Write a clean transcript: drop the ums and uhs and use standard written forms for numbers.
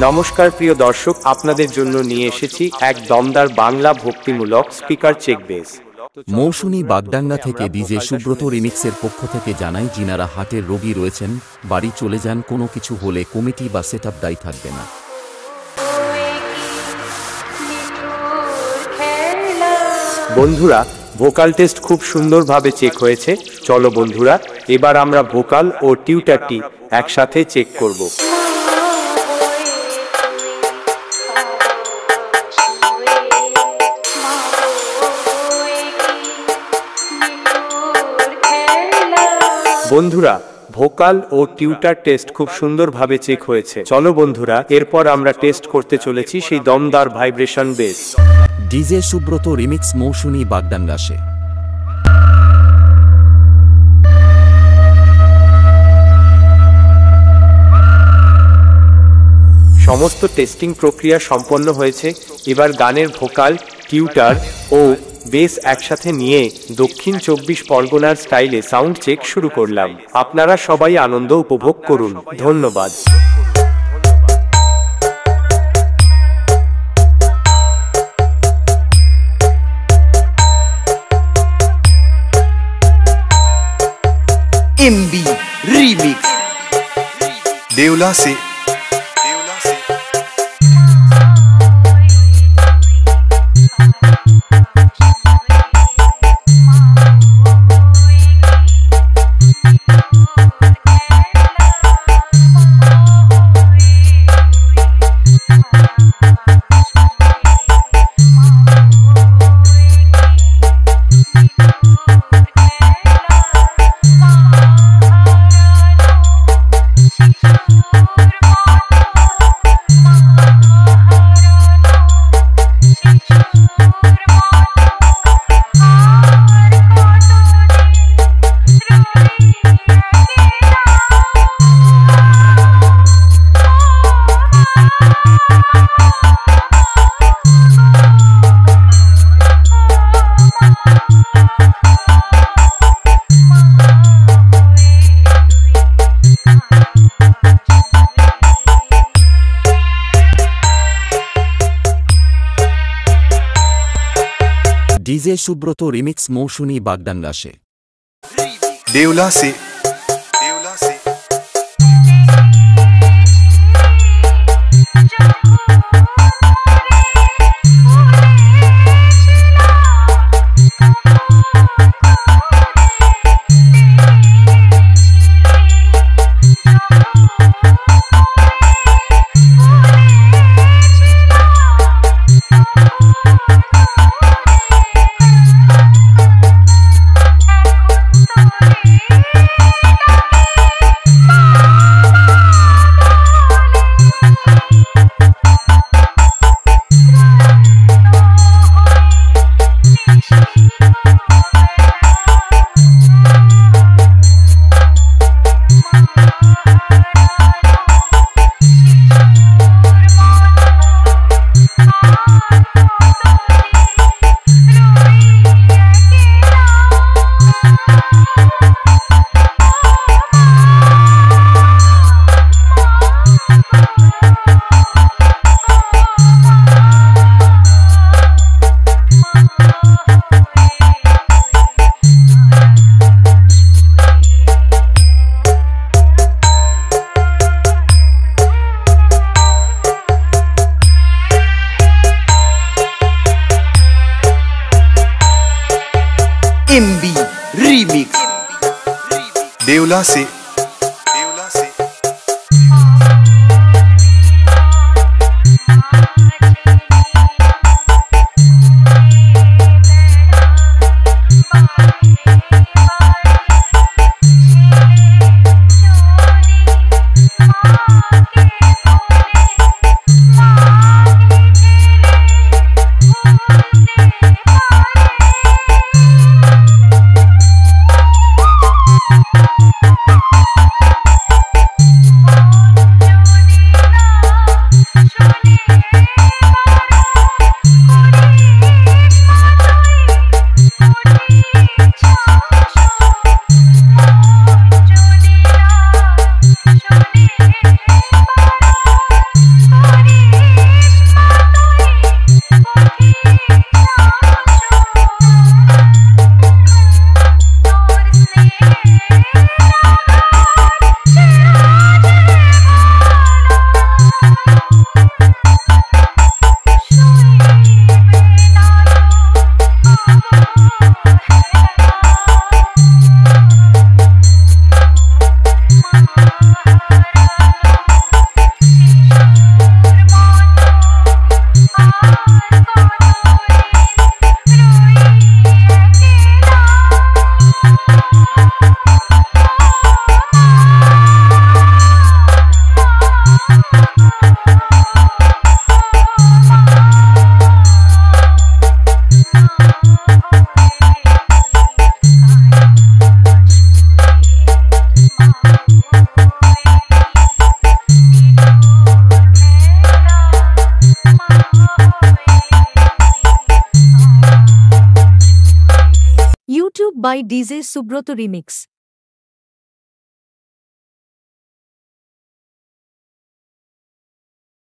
নমস্কার প্রিয় দর্শক, আপনাদের জন্য নিয়ে এসেছি এক দমদার বাংলা ভক্তিমূলক স্পিকার চেক বেস। মৌসুমী বাগডাঙ্গা থেকে ডিজে সুব্রত রিমিক্সের পক্ষ থেকে জানাই, যিনারা হার্টের রোগী রয়েছেন বাড়ি চলে যান, কোনো কিছু হলে কমিটি বা সেটআপ দায়ী থাকবে না। বন্ধুরা, ভোকাল টেস্ট খুব সুন্দরভাবে চেক হয়েছে। চলো বন্ধুরা, এবার আমরা ভোকাল ও টিউটারটি একসাথে চেক করব। বন্ধুরা, ভোকাল ও টিউটার টেস্ট খুব সুন্দরভাবে চেক হয়েছে। চলো বন্ধুরা, এরপর আমরা টেস্ট করতে চলেছি সেই দমদার vibration bass. DJ Subrata remix Mousumi বাগডাঙ্গাসে। সমস্ত টেস্টিং প্রক্রিয়া সম্পন্ন হয়েছে। এবার গানের ভোকাল, টিউটার ও বেস একসাথে নিয়ে দক্ষিণ 24 পরগনার স্টাইলে সাউন্ড চেক শুরু করলাম। আপনারা সবাই আনন্দ উপভোগ করুন। ধন্যবাদ। एमबी रीमिक्स देवला से ডিজে সুব্রত রিমিক্স মৌসুমী বাগডাঙ্গাসে। देवला से एमबी रीमिक्स देवला से by DJ Subroto Remix.